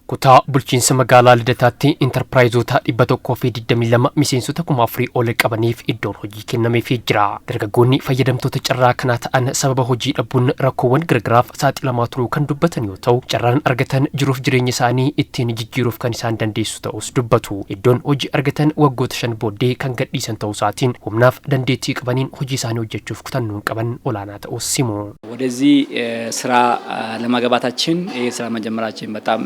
Kutaa bulchiinsa magaalaa Lidataatti intarpiraayizoota 122 miseensota 4,000 ol qabaniif iddoon hojii kennameefii jira. Dargaggoonni fayyadamtoota carraa kanaa ta'an sababa hojii dhabuun rakkoowwan garagaraaf saaxilamaa turuu kan dubbatan yoo ta'u, carraan argatan jiruuf jireenya isaanii ittiin jijjiiruuf kan isaan dandeessu ta'us dubbatu. Iddoon hojii argatan waggoota 5 booddee kan gadhiisan ta'uu isaatiin humnaaf dandeettii qabaniin hojii isaanii hojjechuuf kutannoon qaban olaanaa ta'us simu. ወደዚህ ስራ ለማገባታችን ስራ መጀመራችን በጣም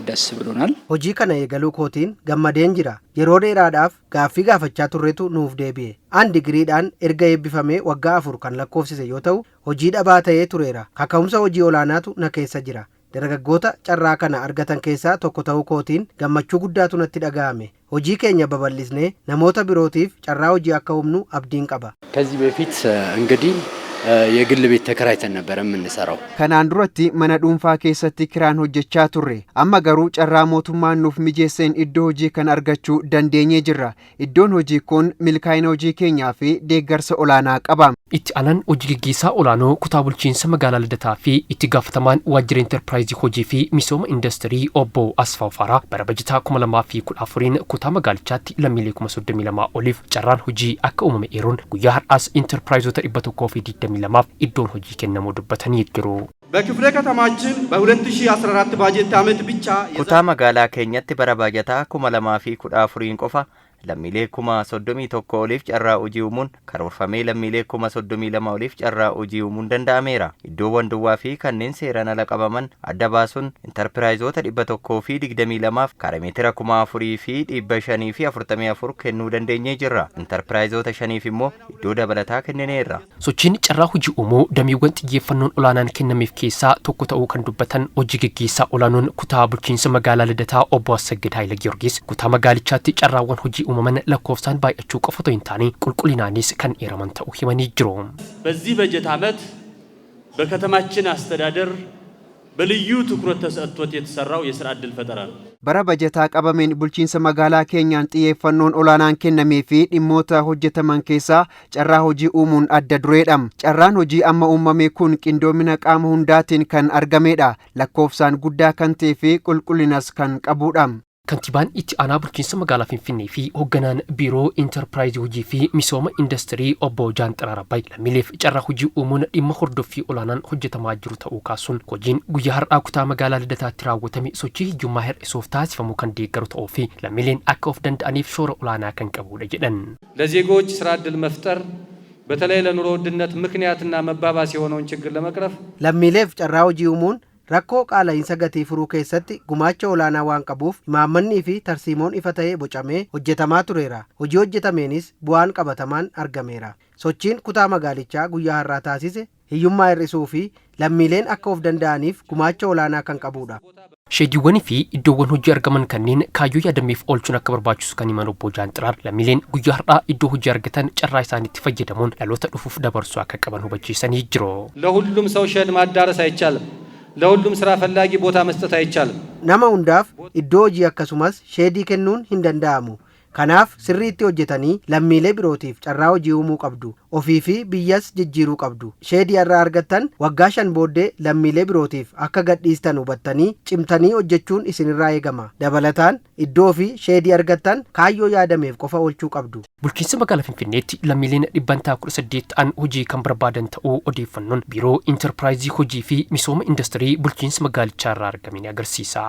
ደስ ብሎናል። Hojii kana eegaluu kootiin gammadeen jira. Yeroo dheeraadhaaf gaaffii gaafachaa turretu nuuf deebi'e. An digiriidhaan erga eebbifamee waggaa 4 kan lakkoofsise yoo ta'u, hojii dhabaa ta'ee tureera. Kaka'umsa hojii olaanaatu na keessa jira. Dargaggoota carraa kana argatan keessaa tokko ta'uu kootiin gammachuu guddaatu natti dhaga'ame. Hojii keenya babal'isnee namoota birootiif carraa hojii akka uumnu abdiin qaba. ከዚህ በፊት እንግዲህ የግል ቤት ተከራይተን ነበር የምንሰራው። Kanaan duratti mana dhuunfaa keessatti kiraan hojjechaa turre. Amma garuu carraa mootummaan nuuf mijeesseen iddoo hojii kan argachuu dandeenyee jirra. Iddoon hojii kun milkaa'ina hojii keenyaa fi deeggarsa olaanaa qaba. Itti aanaan hojii gaggeessaa olaanoo kutaa bulchiinsa magaalaa Lidataa fi itti gaafatamaan waajjira intarpiraayizii hojii fi misooma industirii obbo Asfaaw Faaraa bara bajataa 2014 kutaa magaalichaatti lammiilee 32 oliif carraan hojii akka uumame eeruun guyyaa har'aas intarpiraayizoota 122 iddoon hojii kennamuu dubbatanii jiru. በክፍለ ከተማችን በ2014 ባጀት ዓመት ብቻ ኩታ መጋላ ኬኛtti bara bajataa 2014 qofa lammiilee 31 oliif carraa hojii uumuun karoorfamee lammiilee 32 oliif carraa hojii uumuun danda'ameera. Iddoowwan duwwaa fi kanneen seeraan ala qabaman adda baasuun intarpiraayizoota 122f kaarameetira 4,000 fi 544 kennuu dandeenyee jirra. Intarpiraayizoota 5f immoo iddoo dabalataa kennineerra. Sochiin carraa hojii uumuu dameewwan xiyyeeffannoon olaanaan kennameef keessaa tokko ta'uu kan dubbatan hojii gaggeessaa olaanoon kutaa bulchiinsa magaalaa Lidataa obbo Assagid Haayile Giyoorgis kutaa magaalichaatti carraawwan hojii umaman lakkoofsaan baay'achuu qofa otoo hin taane qulqullinaanis kan eeraman ta'uu himanii jiru. በዚህ በጀት ዓመት በከተማችን አስተዳደር በልዩ ትኩረት ተሰጥቶት የተሰራው የሥራ ዕድል ፈጠራ ነው። Bara bajataa qabameen bulchiinsa magaalaa keenyaan xiyyeeffannoon olaanaan kennamee fi dhimmoota hojjetaman keessaa carraa hojii uumuun adda dureedha. Carraan hojii amma uumame kun qindoomina qaama hundaatiin kan argamedha. Lakkoofsaan guddaa kan ta'ee fi qulqullinas kan qabudha. Kantibaan itti aanaa bulchiinsa magaalaa Finfinnee fi hoogganaan biiroo intarpiraayizii hojii fi misooma industirii obbo Jaanxaraa Rabbaay lammiileef carraa hojii uumuun dhimma hordoffii olaanaan hojjetamaa jiru ta'uu kaasuun hojiin guyyaa har'aa kutaa magaalaa Lidataatti raawwatame sochii hiyyummaa hir'isuuf taasifamuu kan deeggaru ta'uu fi lammiileen akka of danda'aniif shoora olaanaa kan qabudha jedhan. ለዜጎች ስራ ዕድል መፍጠር በተለይ ለኑሮ ውድነት ምክንያትና መባባስ የሆነውን ችግር ለመቅረፍ lammiileef carraa hojii uumuun rakkoo qaala'insa gatii furuu keessatti gumaacha olaanaa waan qabuuf imaammannii fi tarsiimoon ifa ta'ee bocamee hojjetamaa tureera. Hojii hojjetameenis bu'aan qabatamaan argameera. Sochiin kutaa magaalichaa guyyaa har'aa taasise hiyyummaa hir'isuu fi lammiileen akka of danda'aniif gumaacha olaanaa kan qabudha. Sheediiwwanii fi iddoowwan hojii argaman kanneen kaayyoo yaadameef oolchuun akka barbaachisu kan himan obbo Jaanxaraa lammiileen guyyaa har'aa iddoo hojii argatan carraa isaaniitti fayyadamuun dhaloota dhufuuf dabarsuu akka qaban hubachiisanii jiru. ለሁሉም ሰው ሸድ ማዳረስ አይቻልም። ለሁሉም ስራ ፈላጊ ቦታ መስጠት አይቻልም። Nama hundaaf iddoo hojii akkasumas sheedii kennuun hin danda'amu. Kanaaf sirriitti hojjetanii lammiilee birootiif carraa hojii uumuu qabdu. Ofii fi biyyas jijjiiruu qabdu. Sheedii irraa argattan waggaa 5 booddee lammiilee birootiif akka gadhiistan hubattanii cimtanii hojjechuun isinirraa eegama. Dabalataan iddoo fi sheedii argattan kaayyoo yaadameef qofa oolchuu qabdu. Bulchiinsa magaalaa Finfinneetti lammiileen 118 ta'an hojii kan barbaadan ta'uu odeeffannoon biiroo intarpiraayizii hojii fi misooma industirii bulchiinsa magaalichaa irraa argame ni agarsiisa.